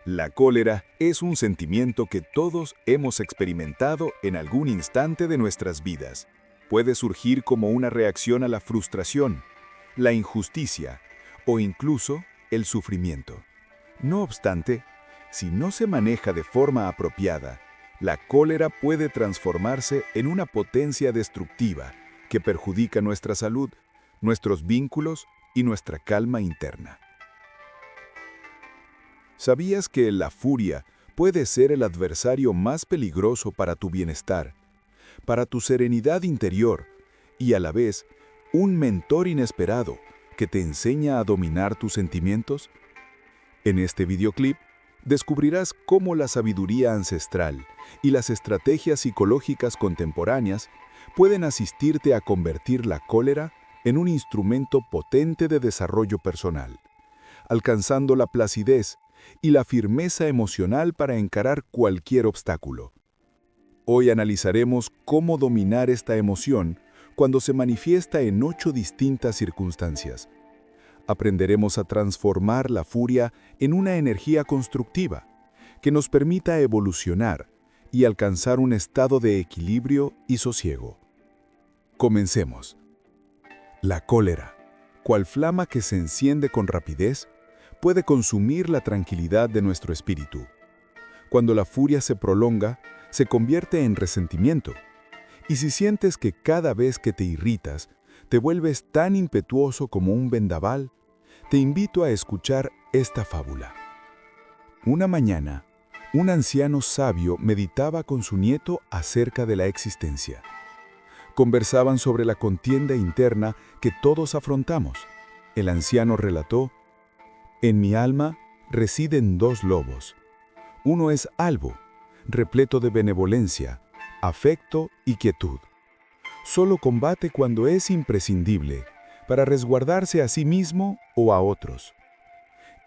La cólera es un sentimiento que todos hemos experimentado en algún instante de nuestras vidas. Puede surgir como una reacción a la frustración, la injusticia o incluso el sufrimiento. No obstante, si no se maneja de forma apropiada, la cólera puede transformarse en una potencia destructiva que perjudica nuestra salud, nuestros vínculos y nuestra calma interna. ¿Sabías que la furia puede ser el adversario más peligroso para tu bienestar, para tu serenidad interior y a la vez un mentor inesperado que te enseña a dominar tus sentimientos? En este videoclip descubrirás cómo la sabiduría ancestral y las estrategias psicológicas contemporáneas pueden asistirte a convertir la cólera en un instrumento potente de desarrollo personal, alcanzando la placidez y la firmeza emocional para encarar cualquier obstáculo. Hoy analizaremos cómo dominar esta emoción cuando se manifiesta en 8 distintas circunstancias. Aprenderemos a transformar la furia en una energía constructiva que nos permita evolucionar y alcanzar un estado de equilibrio y sosiego. Comencemos. La cólera, cual flama que se enciende con rapidez, puede consumir la tranquilidad de nuestro espíritu. Cuando la furia se prolonga, se convierte en resentimiento. Y si sientes que cada vez que te irritas, te vuelves tan impetuoso como un vendaval, te invito a escuchar esta fábula. Una mañana, un anciano sabio meditaba con su nieto acerca de la existencia. Conversaban sobre la contienda interna que todos afrontamos. El anciano relató: «En mi alma residen 2 lobos. Uno es albo, repleto de benevolencia, afecto y quietud. Solo combate cuando es imprescindible, para resguardarse a sí mismo o a otros.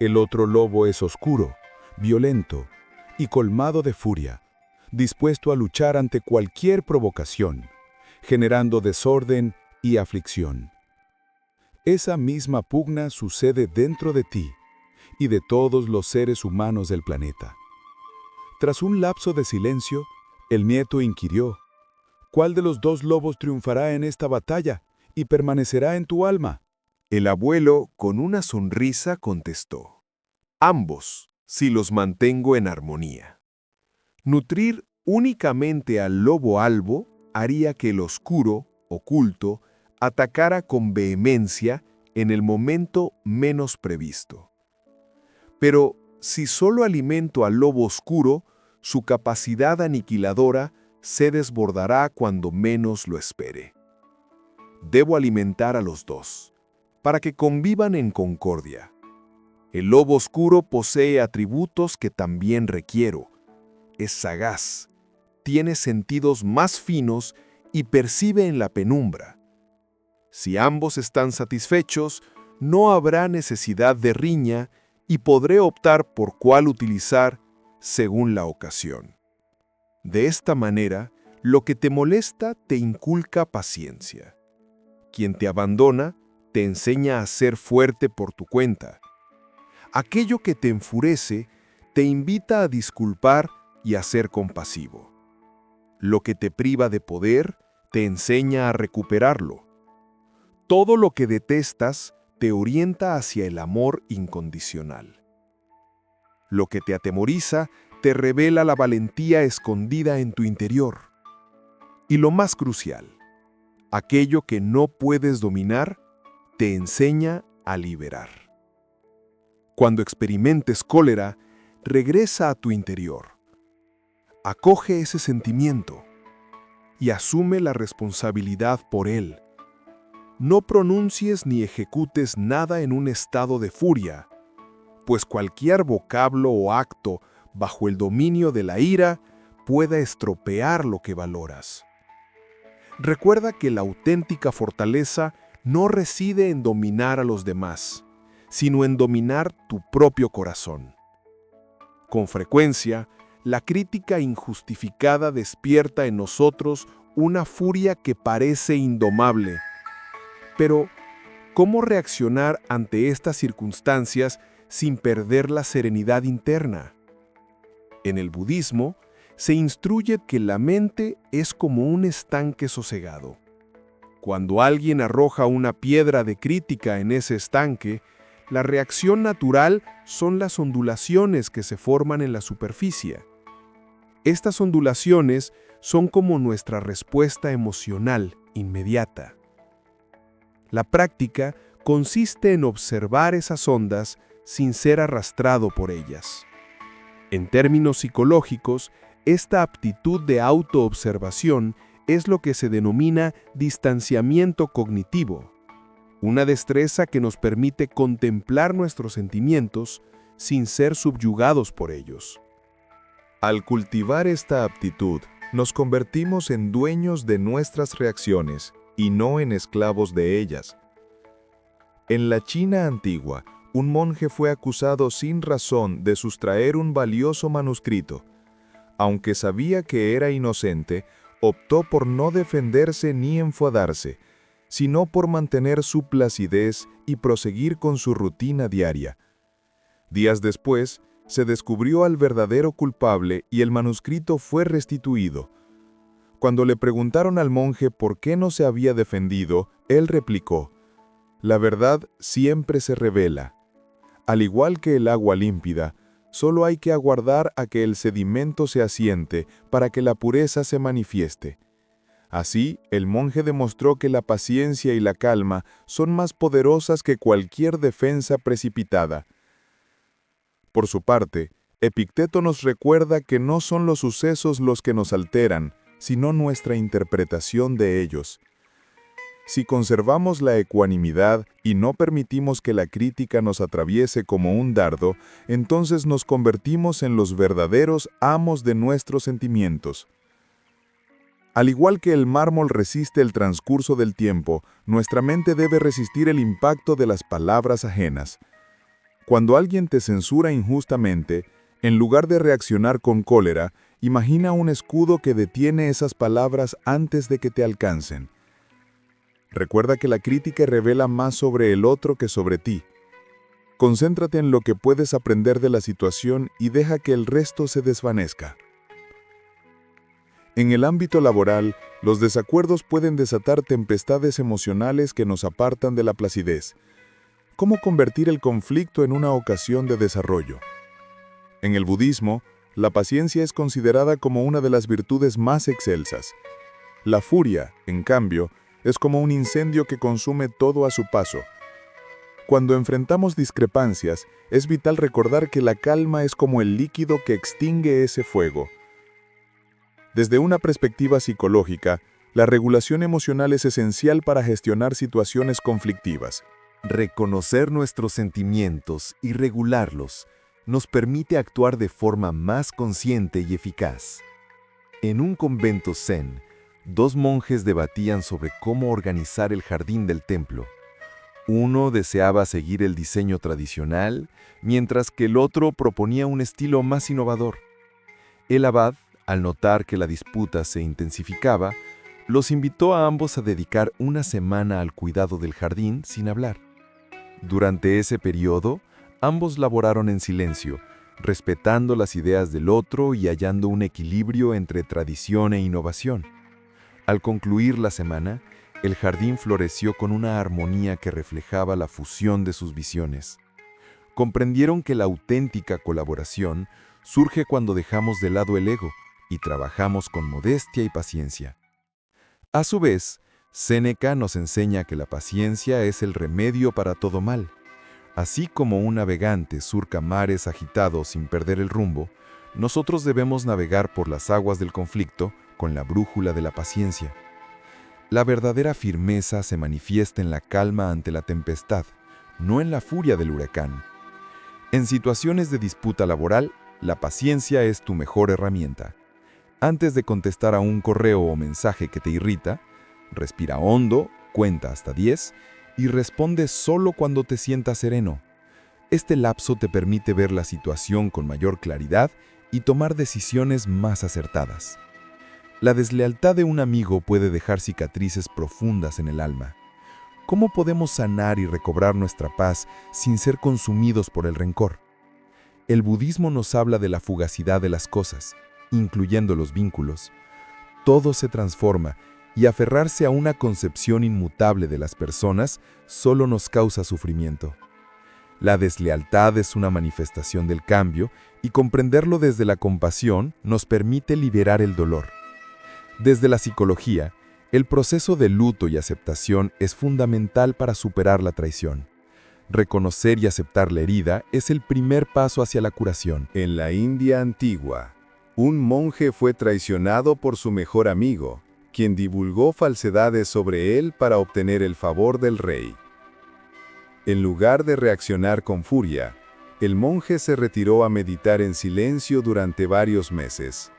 El otro lobo es oscuro, violento y colmado de furia, dispuesto a luchar ante cualquier provocación, generando desorden y aflicción. Esa misma pugna sucede dentro de ti y de todos los seres humanos del planeta». Tras un lapso de silencio, el nieto inquirió: «¿Cuál de los 2 lobos triunfará en esta batalla y permanecerá en tu alma?». El abuelo, con una sonrisa, contestó: «Ambos, si los mantengo en armonía. Nutrir únicamente al lobo albo haría que el oscuro, oculto, atacara con vehemencia en el momento menos previsto. Pero si solo alimento al lobo oscuro, su capacidad aniquiladora se desbordará cuando menos lo espere. Debo alimentar a los 2, para que convivan en concordia. El lobo oscuro posee atributos que también requiero. Es sagaz, tiene sentidos más finos y percibe en la penumbra. Si ambos están satisfechos, no habrá necesidad de riña y podré optar por cuál utilizar según la ocasión. De esta manera, lo que te molesta te inculca paciencia. Quien te abandona te enseña a ser fuerte por tu cuenta. Aquello que te enfurece te invita a disculpar y a ser compasivo. Lo que te priva de poder te enseña a recuperarlo. Todo lo que detestas te orienta hacia el amor incondicional. Lo que te atemoriza te revela la valentía escondida en tu interior. Y lo más crucial, aquello que no puedes dominar te enseña a liberar. Cuando experimentes cólera, regresa a tu interior. Acoge ese sentimiento y asume la responsabilidad por él. No pronuncies ni ejecutes nada en un estado de furia, pues cualquier vocablo o acto bajo el dominio de la ira pueda estropear lo que valoras. Recuerda que la auténtica fortaleza no reside en dominar a los demás, sino en dominar tu propio corazón. Con frecuencia, la crítica injustificada despierta en nosotros una furia que parece indomable. Pero, ¿cómo reaccionar ante estas circunstancias sin perder la serenidad interna? En el budismo, se instruye que la mente es como un estanque sosegado. Cuando alguien arroja una piedra de crítica en ese estanque, la reacción natural son las ondulaciones que se forman en la superficie. Estas ondulaciones son como nuestra respuesta emocional inmediata. La práctica consiste en observar esas ondas sin ser arrastrado por ellas. En términos psicológicos, esta aptitud de autoobservación es lo que se denomina distanciamiento cognitivo, una destreza que nos permite contemplar nuestros sentimientos sin ser subyugados por ellos. Al cultivar esta aptitud, nos convertimos en dueños de nuestras reacciones y no en esclavos de ellas. En la China antigua, un monje fue acusado sin razón de sustraer un valioso manuscrito. Aunque sabía que era inocente, optó por no defenderse ni enfadarse, sino por mantener su placidez y proseguir con su rutina diaria. Días después, se descubrió al verdadero culpable y el manuscrito fue restituido. Cuando le preguntaron al monje por qué no se había defendido, él replicó: «La verdad siempre se revela. Al igual que el agua límpida, solo hay que aguardar a que el sedimento se asiente para que la pureza se manifieste». Así, el monje demostró que la paciencia y la calma son más poderosas que cualquier defensa precipitada. Por su parte, Epicteto nos recuerda que no son los sucesos los que nos alteran, sino nuestra interpretación de ellos. Si conservamos la ecuanimidad y no permitimos que la crítica nos atraviese como un dardo, entonces nos convertimos en los verdaderos amos de nuestros sentimientos. Al igual que el mármol resiste el transcurso del tiempo, nuestra mente debe resistir el impacto de las palabras ajenas. Cuando alguien te censura injustamente, en lugar de reaccionar con cólera, imagina un escudo que detiene esas palabras antes de que te alcancen. Recuerda que la crítica revela más sobre el otro que sobre ti. Concéntrate en lo que puedes aprender de la situación y deja que el resto se desvanezca. En el ámbito laboral, los desacuerdos pueden desatar tempestades emocionales que nos apartan de la placidez. ¿Cómo convertir el conflicto en una ocasión de desarrollo? En el budismo, la paciencia es considerada como una de las virtudes más excelsas. La furia, en cambio, es como un incendio que consume todo a su paso. Cuando enfrentamos discrepancias, es vital recordar que la calma es como el líquido que extingue ese fuego. Desde una perspectiva psicológica, la regulación emocional es esencial para gestionar situaciones conflictivas. Reconocer nuestros sentimientos y regularlos nos permite actuar de forma más consciente y eficaz. En un convento zen, 2 monjes debatían sobre cómo organizar el jardín del templo. Uno deseaba seguir el diseño tradicional, mientras que el otro proponía un estilo más innovador. El abad, al notar que la disputa se intensificaba, los invitó a ambos a dedicar una semana al cuidado del jardín sin hablar. Durante ese periodo, ambos laboraron en silencio, respetando las ideas del otro y hallando un equilibrio entre tradición e innovación. Al concluir la semana, el jardín floreció con una armonía que reflejaba la fusión de sus visiones. Comprendieron que la auténtica colaboración surge cuando dejamos de lado el ego y trabajamos con modestia y paciencia. A su vez, Séneca nos enseña que la paciencia es el remedio para todo mal. Así como un navegante surca mares agitados sin perder el rumbo, nosotros debemos navegar por las aguas del conflicto con la brújula de la paciencia. La verdadera firmeza se manifiesta en la calma ante la tempestad, no en la furia del huracán. En situaciones de disputa laboral, la paciencia es tu mejor herramienta. Antes de contestar a un correo o mensaje que te irrita, respira hondo, cuenta hasta 10 y responde solo cuando te sientas sereno. Este lapso te permite ver la situación con mayor claridad y tomar decisiones más acertadas. La deslealtad de un amigo puede dejar cicatrices profundas en el alma. ¿Cómo podemos sanar y recobrar nuestra paz sin ser consumidos por el rencor? El budismo nos habla de la fugacidad de las cosas, incluyendo los vínculos. Todo se transforma y aferrarse a una concepción inmutable de las personas solo nos causa sufrimiento. La deslealtad es una manifestación del cambio y comprenderlo desde la compasión nos permite liberar el dolor. Desde la psicología, el proceso de luto y aceptación es fundamental para superar la traición. Reconocer y aceptar la herida es el primer paso hacia la curación. En la India antigua, un monje fue traicionado por su mejor amigo, quien divulgó falsedades sobre él para obtener el favor del rey. En lugar de reaccionar con furia, el monje se retiró a meditar en silencio durante varios meses.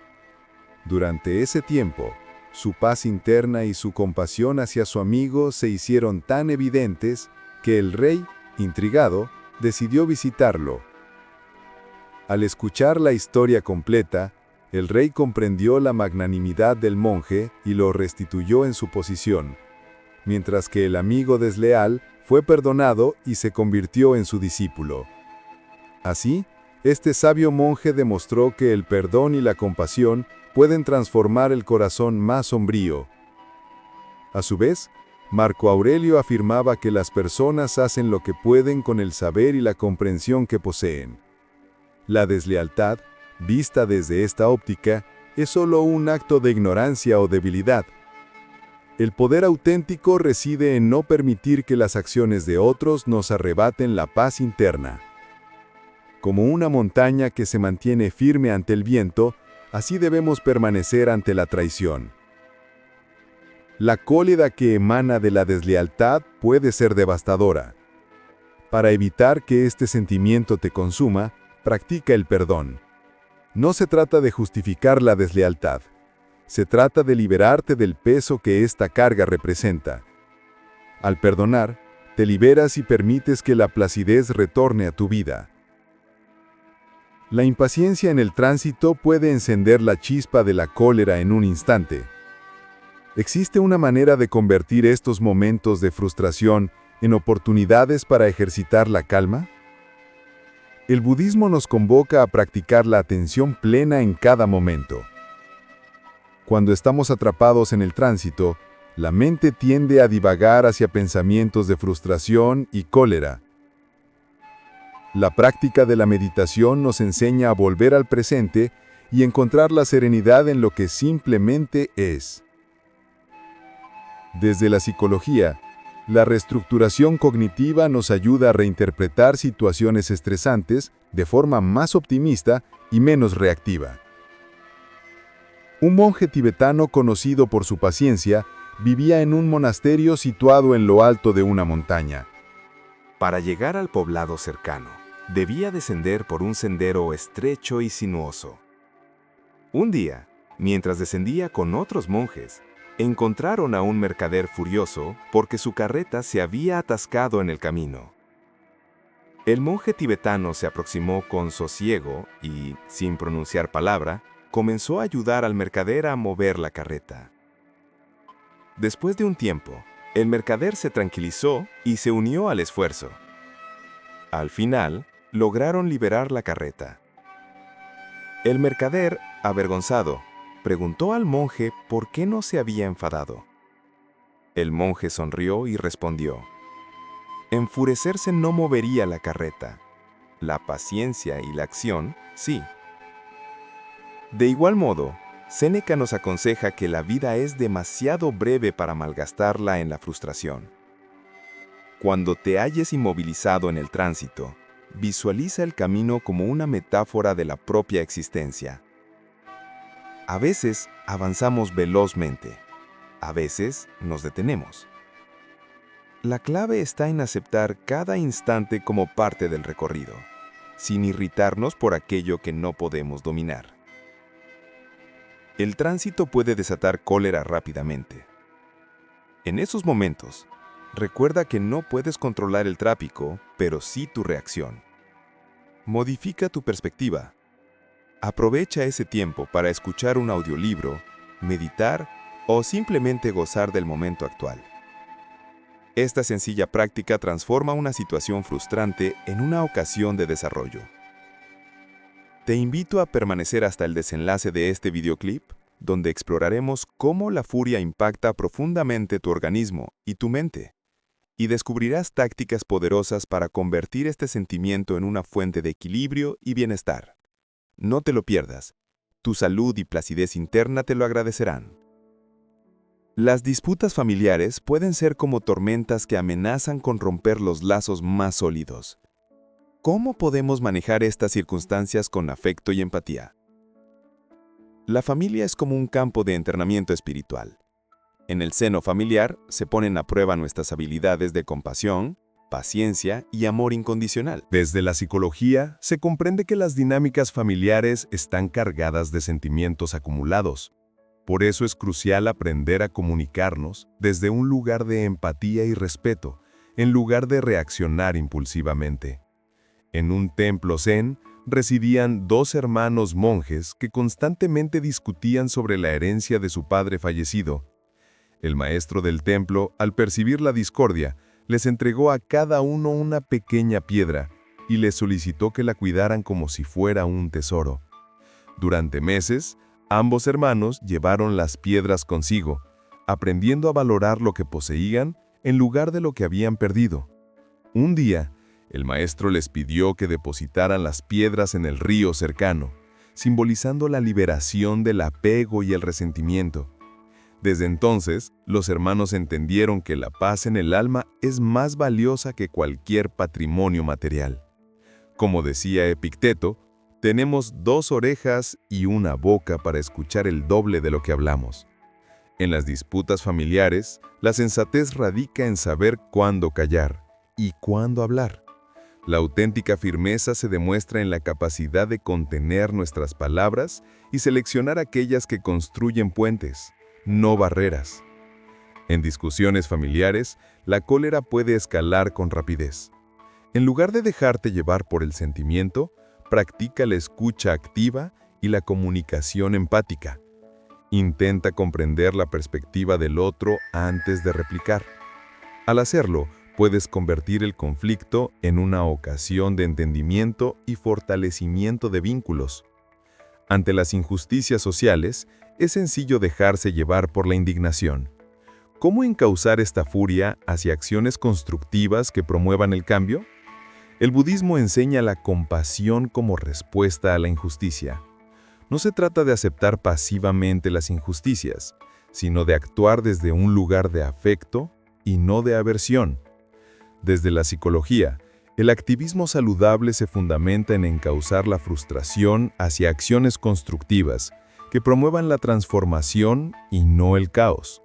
Durante ese tiempo, su paz interna y su compasión hacia su amigo se hicieron tan evidentes que el rey, intrigado, decidió visitarlo. Al escuchar la historia completa, el rey comprendió la magnanimidad del monje y lo restituyó en su posición, mientras que el amigo desleal fue perdonado y se convirtió en su discípulo. Así, este sabio monje demostró que el perdón y la compasión pueden transformar el corazón más sombrío. A su vez, Marco Aurelio afirmaba que las personas hacen lo que pueden con el saber y la comprensión que poseen. La deslealtad, vista desde esta óptica, es solo un acto de ignorancia o debilidad. El poder auténtico reside en no permitir que las acciones de otros nos arrebaten la paz interna. Como una montaña que se mantiene firme ante el viento, así debemos permanecer ante la traición. La cólera que emana de la deslealtad puede ser devastadora. Para evitar que este sentimiento te consuma, practica el perdón. No se trata de justificar la deslealtad. Se trata de liberarte del peso que esta carga representa. Al perdonar, te liberas y permites que la placidez retorne a tu vida. La impaciencia en el tránsito puede encender la chispa de la cólera en un instante. ¿Existe una manera de convertir estos momentos de frustración en oportunidades para ejercitar la calma? El budismo nos convoca a practicar la atención plena en cada momento. Cuando estamos atrapados en el tránsito, la mente tiende a divagar hacia pensamientos de frustración y cólera. La práctica de la meditación nos enseña a volver al presente y encontrar la serenidad en lo que simplemente es. Desde la psicología, la reestructuración cognitiva nos ayuda a reinterpretar situaciones estresantes de forma más optimista y menos reactiva. Un monje tibetano conocido por su paciencia vivía en un monasterio situado en lo alto de una montaña. Para llegar al poblado cercano, debía descender por un sendero estrecho y sinuoso. Un día, mientras descendía con otros monjes, encontraron a un mercader furioso porque su carreta se había atascado en el camino. El monje tibetano se aproximó con sosiego y, sin pronunciar palabra, comenzó a ayudar al mercader a mover la carreta. Después de un tiempo, el mercader se tranquilizó y se unió al esfuerzo. Al final, lograron liberar la carreta. El mercader, avergonzado, preguntó al monje por qué no se había enfadado. El monje sonrió y respondió: enfurecerse no movería la carreta. La paciencia y la acción, sí. De igual modo, Séneca nos aconseja que la vida es demasiado breve para malgastarla en la frustración. Cuando te halles inmovilizado en el tránsito, visualiza el camino como una metáfora de la propia existencia. A veces avanzamos velozmente, a veces nos detenemos. La clave está en aceptar cada instante como parte del recorrido, sin irritarnos por aquello que no podemos dominar. El tránsito puede desatar cólera rápidamente. En esos momentos, recuerda que no puedes controlar el tráfico, pero sí tu reacción. Modifica tu perspectiva. Aprovecha ese tiempo para escuchar un audiolibro, meditar o simplemente gozar del momento actual. Esta sencilla práctica transforma una situación frustrante en una ocasión de desarrollo. Te invito a permanecer hasta el desenlace de este videoclip, donde exploraremos cómo la furia impacta profundamente tu organismo y tu mente, y descubrirás tácticas poderosas para convertir este sentimiento en una fuente de equilibrio y bienestar. No te lo pierdas, tu salud y placidez interna te lo agradecerán. Las disputas familiares pueden ser como tormentas que amenazan con romper los lazos más sólidos. ¿Cómo podemos manejar estas circunstancias con afecto y empatía? La familia es como un campo de entrenamiento espiritual. En el seno familiar se ponen a prueba nuestras habilidades de compasión, paciencia y amor incondicional. Desde la psicología, se comprende que las dinámicas familiares están cargadas de sentimientos acumulados. Por eso es crucial aprender a comunicarnos desde un lugar de empatía y respeto, en lugar de reaccionar impulsivamente. En un templo zen, residían dos hermanos monjes que constantemente discutían sobre la herencia de su padre fallecido. El maestro del templo, al percibir la discordia, les entregó a cada uno una pequeña piedra y les solicitó que la cuidaran como si fuera un tesoro. Durante meses, ambos hermanos llevaron las piedras consigo, aprendiendo a valorar lo que poseían en lugar de lo que habían perdido. Un día, el maestro les pidió que depositaran las piedras en el río cercano, simbolizando la liberación del apego y el resentimiento. Desde entonces, los hermanos entendieron que la paz en el alma es más valiosa que cualquier patrimonio material. Como decía Epicteto, tenemos 2 orejas y una boca para escuchar el doble de lo que hablamos. En las disputas familiares, la sensatez radica en saber cuándo callar y cuándo hablar. La auténtica firmeza se demuestra en la capacidad de contener nuestras palabras y seleccionar aquellas que construyen puentes, no barreras. En discusiones familiares, la cólera puede escalar con rapidez. En lugar de dejarte llevar por el sentimiento, practica la escucha activa y la comunicación empática. Intenta comprender la perspectiva del otro antes de replicar. Al hacerlo, puedes convertir el conflicto en una ocasión de entendimiento y fortalecimiento de vínculos. Ante las injusticias sociales, es sencillo dejarse llevar por la indignación. ¿Cómo encauzar esta furia hacia acciones constructivas que promuevan el cambio? El budismo enseña la compasión como respuesta a la injusticia. No se trata de aceptar pasivamente las injusticias, sino de actuar desde un lugar de afecto y no de aversión. Desde la psicología, el activismo saludable se fundamenta en encauzar la frustración hacia acciones constructivas que promuevan la transformación y no el caos.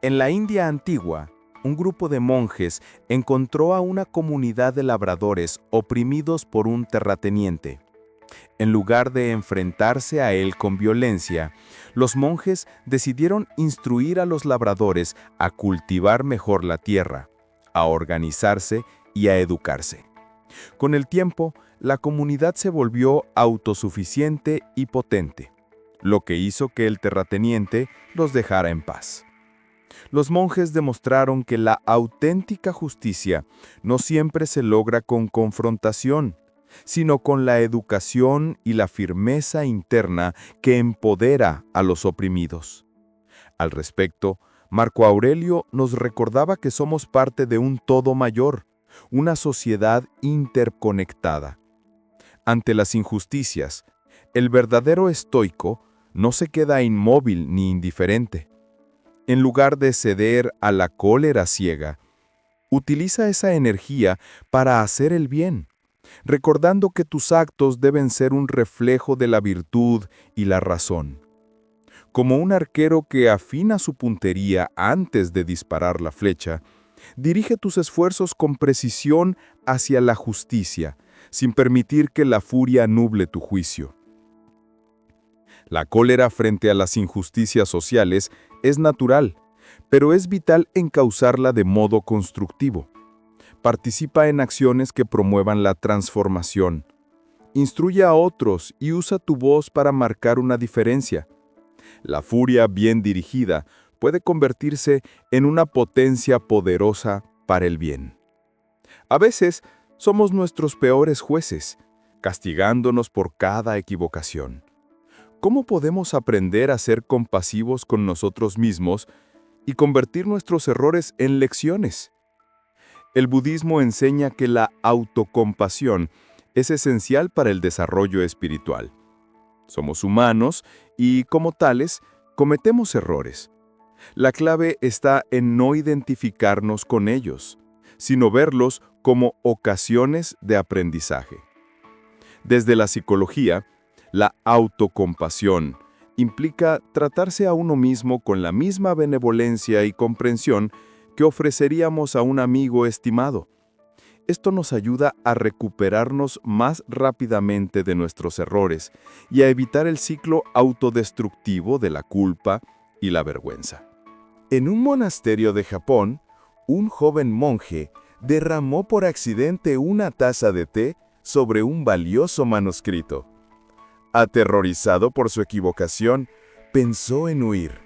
En la India antigua, un grupo de monjes encontró a una comunidad de labradores oprimidos por un terrateniente. En lugar de enfrentarse a él con violencia, los monjes decidieron instruir a los labradores a cultivar mejor la tierra, a organizarse y a educarse. Con el tiempo, la comunidad se volvió autosuficiente y potente, lo que hizo que el terrateniente los dejara en paz. Los monjes demostraron que la auténtica justicia no siempre se logra con confrontación, sino con la educación y la firmeza interna que empodera a los oprimidos. Al respecto, Marco Aurelio nos recordaba que somos parte de un todo mayor, una sociedad interconectada. Ante las injusticias, el verdadero estoico no se queda inmóvil ni indiferente. En lugar de ceder a la cólera ciega, utiliza esa energía para hacer el bien, recordando que tus actos deben ser un reflejo de la virtud y la razón. Como un arquero que afina su puntería antes de disparar la flecha, dirige tus esfuerzos con precisión hacia la justicia, sin permitir que la furia nuble tu juicio. La cólera frente a las injusticias sociales es natural, pero es vital encauzarla de modo constructivo. Participa en acciones que promuevan la transformación. Instruye a otros y usa tu voz para marcar una diferencia. La furia bien dirigida puede convertirse en una potencia poderosa para el bien. A veces somos nuestros peores jueces, castigándonos por cada equivocación. ¿Cómo podemos aprender a ser compasivos con nosotros mismos y convertir nuestros errores en lecciones? El budismo enseña que la autocompasión es esencial para el desarrollo espiritual. Somos humanos y, como tales, cometemos errores. La clave está en no identificarnos con ellos, sino verlos como ocasiones de aprendizaje. Desde la psicología, la autocompasión implica tratarse a uno mismo con la misma benevolencia y comprensión que ofreceríamos a un amigo estimado. Esto nos ayuda a recuperarnos más rápidamente de nuestros errores y a evitar el ciclo autodestructivo de la culpa y la vergüenza. En un monasterio de Japón, un joven monje derramó por accidente una taza de té sobre un valioso manuscrito. Aterrorizado por su equivocación, pensó en huir.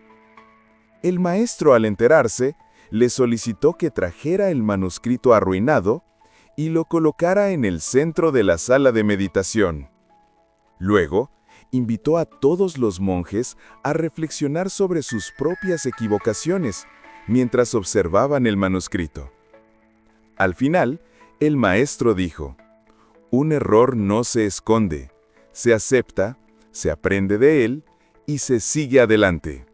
El maestro, al enterarse, le solicitó que trajera el manuscrito arruinado y lo colocara en el centro de la sala de meditación. Luego, invitó a todos los monjes a reflexionar sobre sus propias equivocaciones mientras observaban el manuscrito. Al final, el maestro dijo: "Un error no se esconde, se acepta, se aprende de él y se sigue adelante".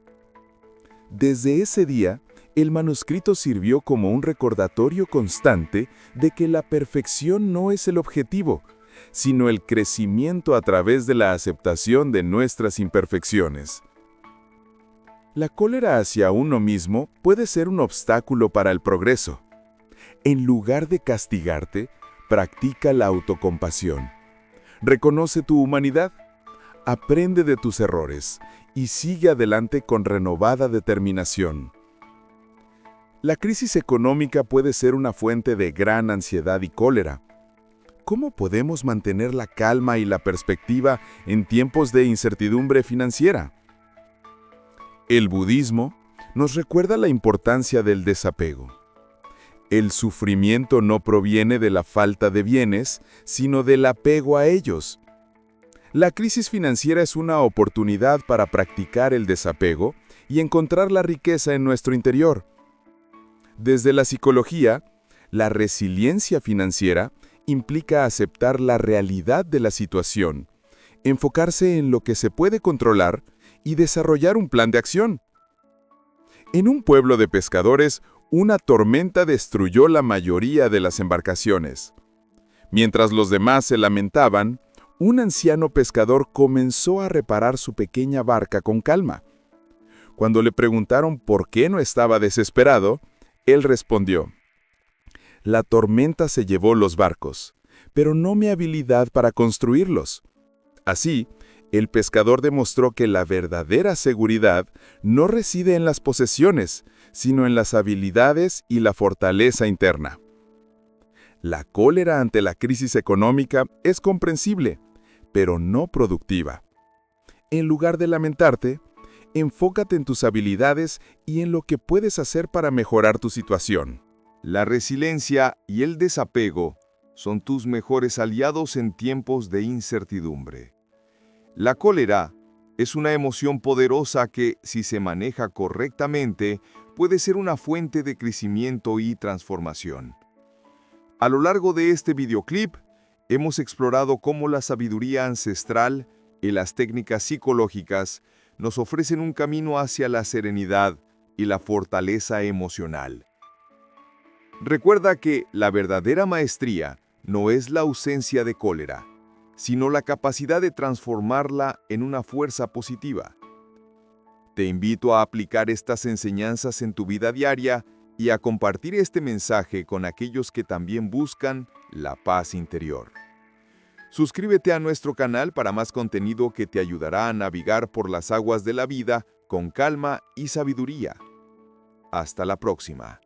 Desde ese día, el manuscrito sirvió como un recordatorio constante de que la perfección no es el objetivo, sino el crecimiento a través de la aceptación de nuestras imperfecciones. La cólera hacia uno mismo puede ser un obstáculo para el progreso. En lugar de castigarte, practica la autocompasión. Reconoce tu humanidad, aprende de tus errores y sigue adelante con renovada determinación. La crisis económica puede ser una fuente de gran ansiedad y cólera. ¿Cómo podemos mantener la calma y la perspectiva en tiempos de incertidumbre financiera? El budismo nos recuerda la importancia del desapego. El sufrimiento no proviene de la falta de bienes, sino del apego a ellos. La crisis financiera es una oportunidad para practicar el desapego y encontrar la riqueza en nuestro interior. Desde la psicología, la resiliencia financiera implica aceptar la realidad de la situación, enfocarse en lo que se puede controlar y desarrollar un plan de acción. En un pueblo de pescadores, una tormenta destruyó la mayoría de las embarcaciones. Mientras los demás se lamentaban, un anciano pescador comenzó a reparar su pequeña barca con calma. Cuando le preguntaron por qué no estaba desesperado, él respondió: "La tormenta se llevó los barcos, pero no mi habilidad para construirlos". Así, el pescador demostró que la verdadera seguridad no reside en las posesiones, sino en las habilidades y la fortaleza interna. La cólera ante la crisis económica es comprensible, pero no productiva. En lugar de lamentarte, enfócate en tus habilidades y en lo que puedes hacer para mejorar tu situación. La resiliencia y el desapego son tus mejores aliados en tiempos de incertidumbre. La cólera es una emoción poderosa que, si se maneja correctamente, puede ser una fuente de crecimiento y transformación. A lo largo de este videoclip, hemos explorado cómo la sabiduría ancestral y las técnicas psicológicas nos ofrecen un camino hacia la serenidad y la fortaleza emocional. Recuerda que la verdadera maestría no es la ausencia de cólera, sino la capacidad de transformarla en una fuerza positiva. Te invito a aplicar estas enseñanzas en tu vida diaria y a compartir este mensaje con aquellos que también buscan la paz interior. Suscríbete a nuestro canal para más contenido que te ayudará a navegar por las aguas de la vida con calma y sabiduría. Hasta la próxima.